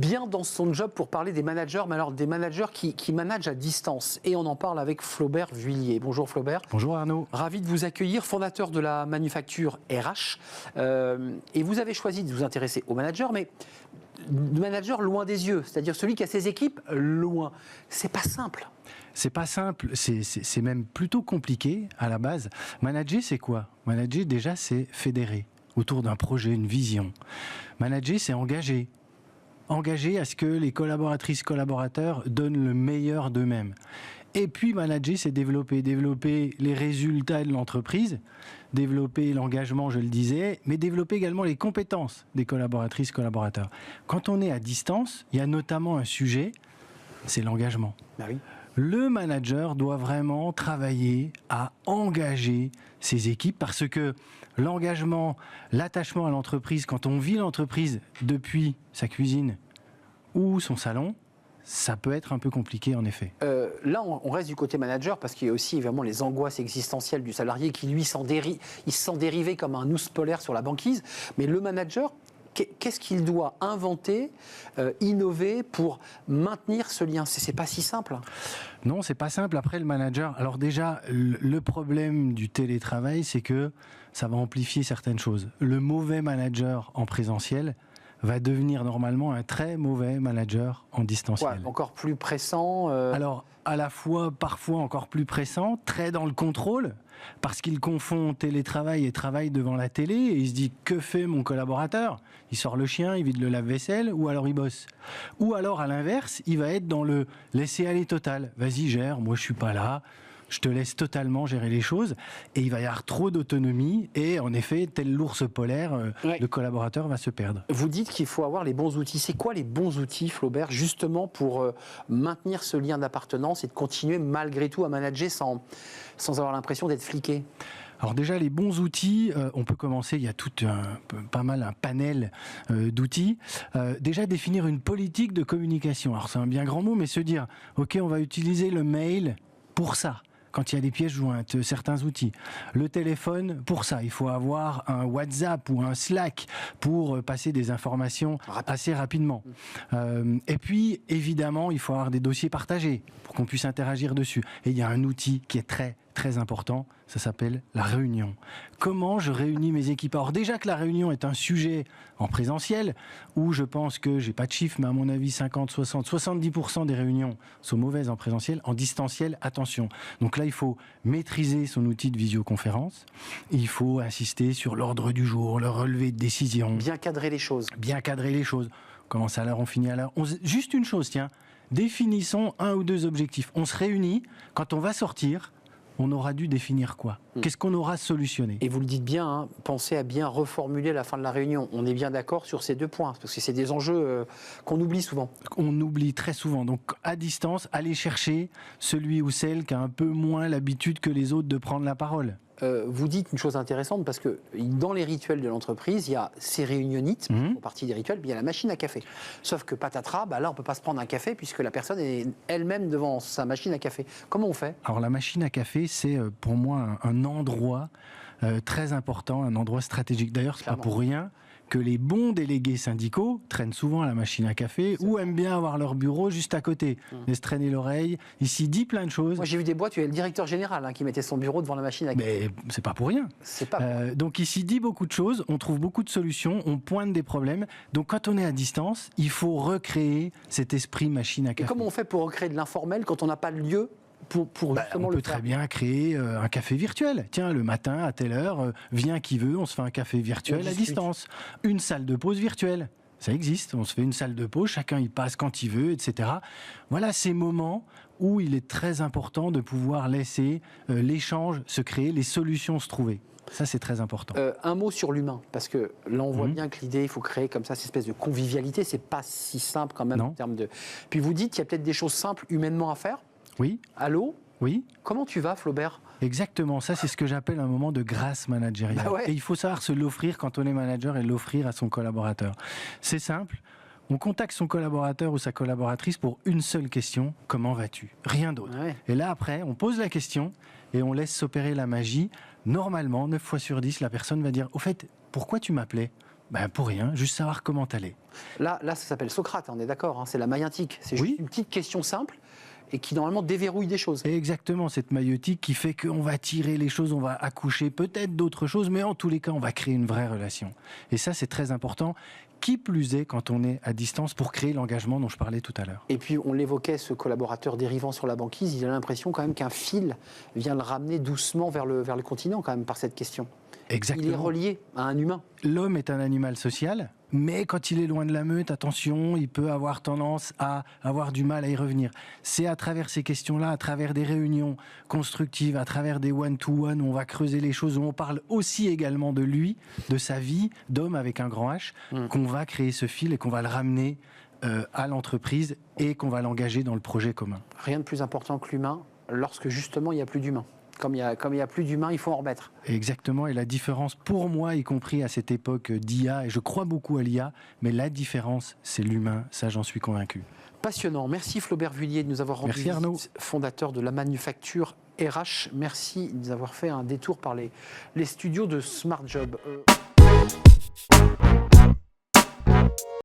bien dans son job pour parler des managers, mais alors des managers qui managent à distance. Et on en parle avec Flaubert Vuillier. Bonjour Flaubert. Bonjour Arnaud. Ravi de vous accueillir, fondateur de la manufacture RH. Et vous avez choisi de vous intéresser aux managers, mais de manager loin des yeux, c'est-à-dire celui qui a ses équipes loin. C'est pas simple. C'est pas simple, c'est même plutôt compliqué à la base. Manager, c'est quoi? Manager, déjà, c'est fédérer autour d'un projet, une vision. Manager, c'est engager. Engager à ce que les collaboratrices, collaborateurs donnent le meilleur d'eux-mêmes. Et puis manager, c'est développer les résultats de l'entreprise, développer l'engagement, je le disais, mais développer également les compétences des collaboratrices, collaborateurs. Quand on est à distance, il y a notamment un sujet, c'est l'engagement. Ah oui. Le manager doit vraiment travailler à engager ses équipes parce que l'engagement, l'attachement à l'entreprise, quand on vit l'entreprise depuis sa cuisine ou son salon, ça peut être un peu compliqué en effet. Là, on reste du côté manager parce qu'il y a aussi évidemment les angoisses existentielles du salarié qui lui il se sent dérivé comme un ours polaire sur la banquise. Mais le manager, qu'est-ce qu'il doit inventer, innover pour maintenir ce lien? C'est pas si simple. Non, c'est pas simple. Après, le manager... Alors déjà, le problème du télétravail, c'est que ça va amplifier certaines choses. Le mauvais manager en présentiel va devenir normalement un très mauvais manager en distanciel. Ouais, encore plus pressant. Alors, à la fois, parfois encore plus pressant, très dans le contrôle, parce qu'il confond télétravail et travail devant la télé, et il se dit, que fait mon collaborateur? Il sort le chien, il vide le lave-vaisselle, ou alors il bosse. Ou alors, à l'inverse, il va être dans le laisser-aller total. Vas-y, gère, moi je suis pas là, je te laisse totalement gérer les choses, et il va y avoir trop d'autonomie, et en effet, tel l'ours polaire, le collaborateur va se perdre. Vous dites qu'il faut avoir les bons outils. C'est quoi les bons outils, Flaubert, justement pour maintenir ce lien d'appartenance et de continuer malgré tout à manager sans avoir l'impression d'être fliqué? Alors déjà, les bons outils, on peut commencer, il y a pas mal un panel d'outils. Déjà, définir une politique de communication. Alors c'est un bien grand mot, mais se dire, ok, on va utiliser le mail pour ça. Quand il y a des pièces jointes, certains outils. Le téléphone, pour ça, il faut avoir un WhatsApp ou un Slack pour passer des informations assez rapidement. Et puis, évidemment, il faut avoir des dossiers partagés pour qu'on puisse interagir dessus. Et il y a un outil qui est très, très important, ça s'appelle la réunion. Comment je réunis mes équipes? Alors déjà que la réunion est un sujet en présentiel, où je pense que, j'ai pas de chiffre, mais à mon avis 50, 60, 70% des réunions sont mauvaises en présentiel. En distanciel, attention. Donc là, il faut maîtriser son outil de visioconférence. Il faut insister sur l'ordre du jour, le relevé de décision. Bien cadrer les choses. Bien cadrer les choses. On commence à l'heure, on finit à l'heure. Juste une chose, tiens. Définissons 1 ou 2 objectifs. On se réunit, quand on va sortir, on aura dû définir quoi? Qu'est-ce qu'on aura solutionné? Et vous le dites bien, hein, pensez à bien reformuler la fin de la réunion. On est bien d'accord sur ces 2 points, parce que c'est des enjeux qu'on oublie souvent. On oublie très souvent. Donc, à distance, allez chercher celui ou celle qui a un peu moins l'habitude que les autres de prendre la parole. Vous dites une chose intéressante, parce que dans les rituels de l'entreprise, il y a ces réunionites, qui font partie des rituels, puis il y a la machine à café. Sauf que patatras, là, on ne peut pas se prendre un café, puisque la personne est elle-même devant sa machine à café. Comment on fait? Alors, la machine à café, c'est pour moi un endroit très important, un endroit stratégique. D'ailleurs, c'est pas pour rien que les bons délégués syndicaux traînent souvent à la machine à café ou aiment bien avoir leur bureau juste à côté. Laisse traîner l'oreille. Il s'y dit plein de choses. Moi, j'ai vu des boîtes où il y avait le directeur général qui mettait son bureau devant la machine à café. Mais c'est pas pour rien. C'est pas donc, il s'y dit beaucoup de choses. On trouve beaucoup de solutions. On pointe des problèmes. Donc, quand on est à distance, il faut recréer cet esprit machine à café. Et comment on fait pour recréer de l'informel quand on n'a pas de lieu pour justement on le peut faire? très bien créer un café virtuel. Tiens, le matin, à telle heure, vient qui veut, on se fait un café virtuel à distance. Une salle de pause virtuelle. Ça existe, on se fait une salle de pause, chacun y passe quand il veut, etc. Voilà ces moments où il est très important de pouvoir laisser l'échange se créer, les solutions se trouver. Ça, c'est très important. Un mot sur l'humain, parce que là, on voit bien que l'idée, il faut créer comme ça cette espèce de convivialité. C'est pas si simple quand même en termes de... Puis vous dites qu'il y a peut-être des choses simples humainement à faire. Oui. Allô? Oui. Comment tu vas, Flaubert? Exactement, ça c'est ce que j'appelle un moment de grâce managériale. Et il faut savoir se l'offrir quand on est manager et l'offrir à son collaborateur. C'est simple, on contacte son collaborateur ou sa collaboratrice pour une seule question, comment vas-tu? Rien d'autre. Et là après, on pose la question et on laisse s'opérer la magie. Normalement, 9 fois sur 10, la personne va dire, au fait, pourquoi tu m'appelais? Pour rien, juste savoir comment t'aller. Là, ça s'appelle Socrate, on est d'accord, hein, c'est la maïentique. C'est juste une petite question simple et qui normalement déverrouille des choses. Et exactement, cette maïeutique qui fait qu'on va tirer les choses, on va accoucher peut-être d'autres choses, mais en tous les cas, on va créer une vraie relation. Et ça, c'est très important. Qui plus est quand on est à distance pour créer l'engagement dont je parlais tout à l'heure. Et puis, on l'évoquait, ce collaborateur dérivant sur la banquise, il a l'impression quand même qu'un fil vient le ramener doucement vers le continent quand même par cette question. Exactement. Il est relié à un humain. L'homme est un animal social, mais quand il est loin de la meute, attention, il peut avoir tendance à avoir du mal à y revenir. C'est à travers ces questions-là, à travers des réunions constructives, à travers des one-to-one où on va creuser les choses, où on parle aussi également de lui, de sa vie, d'homme avec un grand H, qu'on va créer ce fil et qu'on va le ramener à l'entreprise et qu'on va l'engager dans le projet commun. Rien de plus important que l'humain lorsque justement il n'y a plus d'humain. Comme il y a plus d'humains, il faut en remettre. Exactement, et la différence pour moi, y compris à cette époque d'IA, et je crois beaucoup à l'IA, mais la différence, c'est l'humain, ça j'en suis convaincu. Passionnant. Merci Flaubert Vullier de nous avoir rendu visite, Arnaud. fondateur de la manufacture RH. Merci de nous avoir fait un détour par les studios de Smart Job.